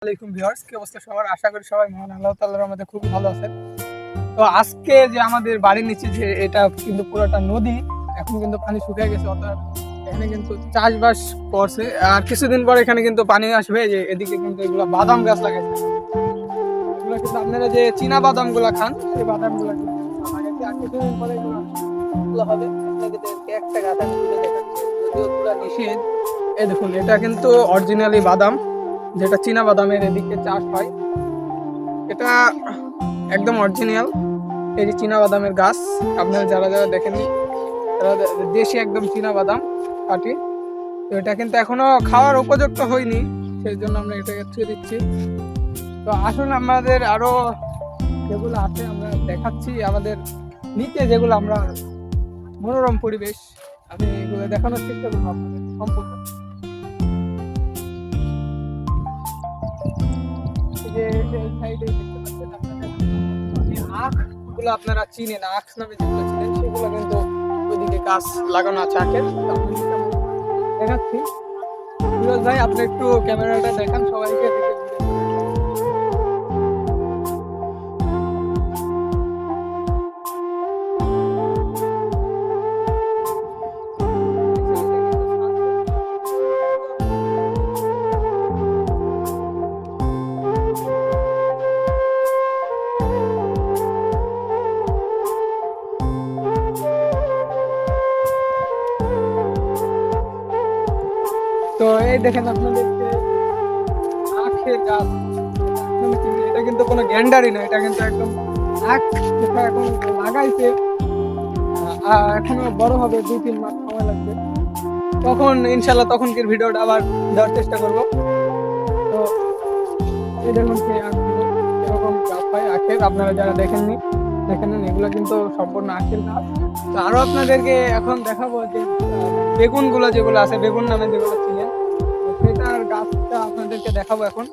আলাইকুম ভিউয়ার্স, কি অবস্থা সবার? আশা করি সবাই মহান আল্লাহ তাআলার রহমতে খুব ভালো আছেন। তো আজকে যে আমাদের বাড়ির নিচে যে এটা কিন্তু পুরোটা নদী, এখন কিন্তু পানি শুকিয়ে গেছে, অর্থাৎ এখানে কিন্তু চাষবাস করছে। আর কিছুদিন পরে এখানে কিন্তু পানি আসবে। যে এদিকে কিন্তু এগুলা বাদাম গাছ লাগাইছে, এগুলো কিন্তু আপনারা যে চীনা বাদাম গুলা খান, সেই বাদাম গুলা কিন্তু লাগাইছে। আর কিছুদিন পরে এগুলো হবে। আপনাদেরকে একটা গাছ আমি তুলে দেখাচ্ছি, যদিও পুরো নিষেধ। এই দেখুন, এটা কিন্তু অরিজিনালি বাদাম, যেটা চীনা বাদামের এদিকে চাষ হয়। এটা একদম অরিজিনাল। এই যে চীনা বাদামের গাছ, আপনারা যারা যারা দেখেননি তারা দেশি একদম চীনা বাদাম কাটি। তো এটা কিন্তু এখনো খাওয়ার উপযুক্ত হয়নি, সেই জন্য আমরা এটাকে ছুঁয়ে দিচ্ছি। তো আসুন, আমাদের আরো যেগুলো আছে আমরা দেখাচ্ছি। আমাদের নিচে যেগুলো আমরা মনোরম পরিবেশ, আমি এগুলো দেখানোর চেষ্টা করবো আপনাদের সম্পূর্ণ। যে এই সাইডে দেখতে পাচ্ছেন আপনারা, আখ গুলো আপনারা চিনেন, আখ নামে যেগুলো চিনেন, সেগুলো কিন্তু ওইদিকে গাছ লাগানো আছে আখের। দেখাচ্ছি। ফিরোজ ভাই, আপনি একটু ক্যামেরাটা দেখান সবাইকে। তো এই দেখেন আপনাদেরকে আখের গাছ, এটা কিন্তু কোনো গ্যান্ডারি না, এটা কিন্তু একদম আখ, যেটা এখন লাগাইছে। এখনো বড় হবে, 2-3 মাস সময় লাগবে। তখন ইনশাল্লাহ তখনকার ভিডিওটা আবার দেওয়ার চেষ্টা করব। তো এই দেখুন সেই আখগুলো এরকম গাছ হয় আখের, আপনারা যারা দেখেননি দেখে নেন, এগুলো কিন্তু সম্পূর্ণ আখের গাছ। তো আরো আপনাদেরকে এখন দেখাবো যে বেগুন গুলো যেগুলো আছে, বেগুন নামে যেগুলো চিনেন, সেটার গাছটা আপনাদেরকে দেখাবো এখন।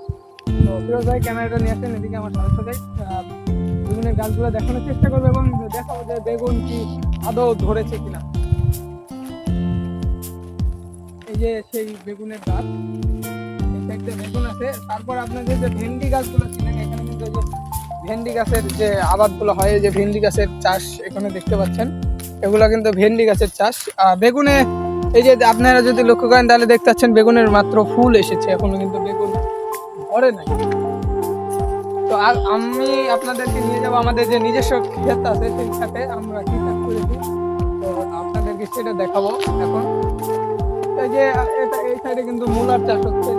তো ফিরোজ ভাই ক্যামেরাটা নিয়ে আসেন এদিকে আমার সাথে সাথে। বেগুনের গাছগুলো দেখানোর চেষ্টা করবো এবং দেখাবো যে বেগুন কি আদৌ ধরেছে কিনা। এই যে সেই বেগুনের গাছ, একটা বেগুন আছে। তারপর আপনাদের যে ভেন্ডি গাছগুলো ছিলেন, এখানে কিন্তু যে ভেন্ডি গাছের যে আবাদগুলো হয়, যে ভেন্ডি গাছের চাষ এখানে দেখতে পাচ্ছেন, এগুলো কিন্তু ভেন্ডি গাছের চাষ। বেগুনে এই যে আপনারা যদি লক্ষ্য করেন তাহলে দেখতে পাচ্ছেন বেগুনের মাত্র ফুল এসেছে, এখনো কিন্তু বেগুন ধরে নাই। তো আমি আপনাদেরকে নিয়ে যাবো আমাদের যে নিজস্ব ক্ষেত আছে, সেই ক্ষেতে আমরা কি চাষ করেছি, তো আপনাদেরকে সেটা দেখাবো এখন। এই যে এটা এই সাইডে কিন্তু মূলার চাষ হচ্ছে,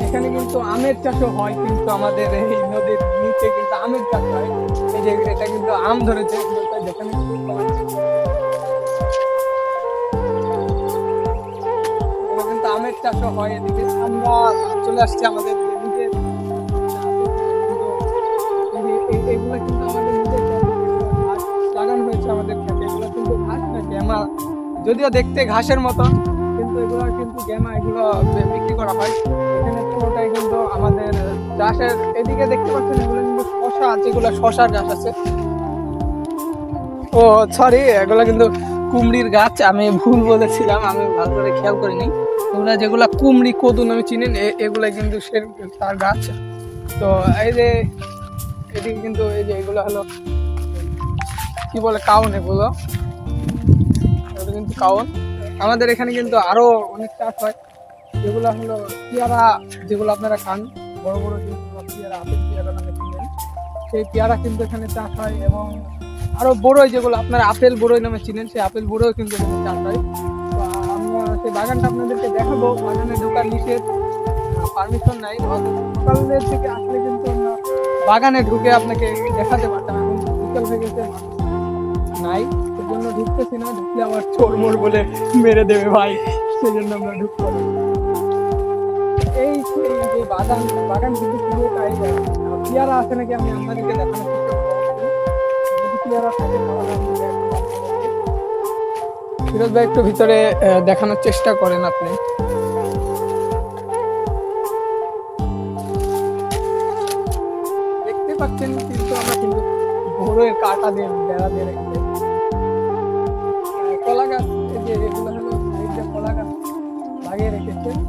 এখানে কিন্তু আমের চাষও হয়, কিন্তু আমাদের এই নদীর নিচে কিন্তু আমের চাষ হয়। এই যে এটা কিন্তু আম ধরেছে, যেখানে কিন্তু আমের চাষও হয়। এদিকে আমরা চলে আসছি আমাদের নিজের, এগুলো কিন্তু আমাদের নিজের ঘাস লাগানো হয়েছে আমাদের ক্ষেতে। এগুলো কিন্তু ঘাস না, গেমা, যদিও দেখতে ঘাসের মতন, কিন্তু এগুলো কিন্তু গেমা, এগুলো বিক্রি করা হয়। এখানে পুরোটাই কিন্তু আমাদের চাষের। এদিকে দেখতে পাচ্ছেন এগুলো কিন্তু শশা, যেগুলো শশার গাছ আছে। ও সরি, এগুলো কিন্তু কুমড়ির গাছ, আমি ভুল বলেছিলাম, আমি ভালো করে খেয়াল করিনি। এগুলা যেগুলা কুমড়ি কদু নামে চিনেন, এগুলা কিন্তু তার গাছ। তো এই যে এদিকে কিন্তু এই যে এগুলো হলো কি বলে, কাউন। এগুলো কিন্তু কাউন। আমাদের এখানে কিন্তু আরো অনেক চাষ হয়, যেগুলো হলো পেয়ারা, যেগুলো আপনারা খান, বড় বড় যেগুলো পেয়ারা, আপেল পেয়ারা নামে চিনেন, সেই পেয়ারা কিন্তু এখানে চাষ হয়। এবং আরো বড়ই, যেগুলো আপনারা আপেল বড়ই নামে চিনেন, সেই আপেল বড়ই কিন্তু এখানে চাষ হয়। তো আমরা সেই বাগানটা আপনাদেরকে দেখাবো। বাগানে ঢোকার নিষেধ, পারমিশন নাই। সকালের থেকে আসলে কিন্তু আমরা বাগানে ঢুকে আপনাকে দেখাতে পারতাম, এখন বিকেল হয়ে গেছে, নাই, সেজন্য ঢুকতেছি না। ঢুকলে আমার চোর মোর বলে মেরে দেবে ভাই, সেজন্য আমরা ঢুকবো না। এই সেই যে বাগান, বাগান কিন্তু পুরোটাই পেয়ারা আছে নাকি আমি আপনাদেরকে দেখানোর চেষ্টা করবো। যদি পেয়ারা থাকে তাহলে আমি ফিরোজ ভাই একটু ভিতরে দেখানোর চেষ্টা করেন আপনি। দেখতে পাচ্ছেন কিন্তু আমরা কিন্তু বড়ের কাটা দিয়ে বেড়া দিয়ে রেখেছি। কলা গাছ, এই যে এগুলো হলো কলা গাছ লাগিয়ে রেখেছি। দেখেন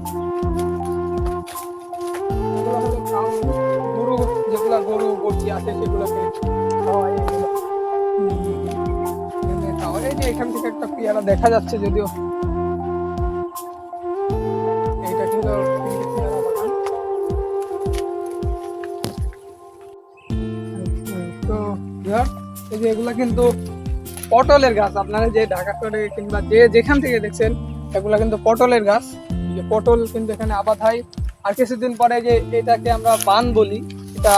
এগুলো হলো গরু, যেগুলা গরু বর্তি আছে সেগুলোকে খাওয়ায় এগুলো। খাওয়ায়। এই যে এখান থেকে একটা পেয়ারা দেখা যাচ্ছে, যদিও এইটা কিন্তু পেয়ারা বাগান। তো এই যে এগুলা কিন্তু পটলের গাছ। আপনারা যে ঢাকা শহরে কিংবা যে যেখান থেকে দেখছেন এগুলা কিন্তু পটলের গাছ। যে পটল কিন্তু এখানে আবাদ হয়। আর কিছুদিন পরে যে এটাকে আমরা পান বলি, এটা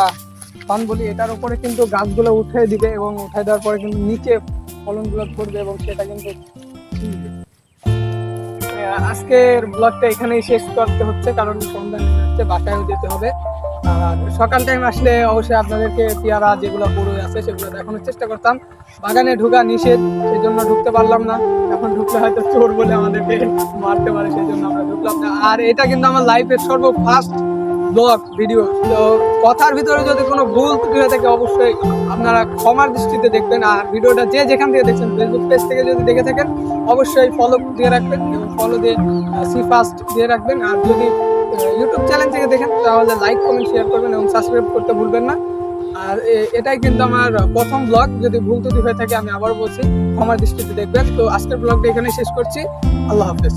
পান বলি, এটার উপরে কিন্তু গাছগুলো উঠে দিবে এবং উঠে দেওয়ার পরে কিন্তু নিচে ফলনগুলো পড়বে এবং সেটা কিন্তু আজকের ব্লগটা এখানেই শেষ করতে হচ্ছে, কারণ সন্ধ্যা নেমে যাচ্ছে, বাসায়ও যেতে হবে। আর সকাল টাইম আসলে অবশ্যই আপনাদেরকে পেয়ারা যেগুলো বড় আছে সেগুলো দেখানোর চেষ্টা করতাম। বাগানে ঢোকা নিষেধ, সেই জন্য ঢুকতে পারলাম না। এখন ঢুকলে হয়তো চোর বলে আমাদেরকে মারতে পারে, সেই জন্য আমরা ঢুকলাম না। আর এটা কিন্তু আমার লাইফের ফার্স্ট ব্লগ ভিডিও। তো কথার ভিতরে যদি কোনো ভুল ত্রুটি হয়ে থাকে অবশ্যই আপনারা ক্ষমার দৃষ্টিতে দেখবেন। আর ভিডিওটা যে যেখান থেকে দেখছেন, ফেসবুক পেজ থেকে যদি দেখে থাকেন অবশ্যই ফলো দিয়ে রাখবেন এবং ফলো দিয়ে সি ফার্স্ট দিয়ে রাখবেন। আর যদি ইউটিউব চ্যানেল থেকে দেখেন তাহলে লাইক কমেন্ট শেয়ার করবেন এবং সাবস্ক্রাইব করতে ভুলবেন না। আর এটাই কিন্তু আমার প্রথম ব্লগ, যদি ভুল ত্রুটি হয়ে থাকে আমি আবার বলছি ক্ষমার দৃষ্টিতে দেখবেন। তো আজকের ব্লগটা এখানে শেষ করছি। আল্লাহ হাফেজ।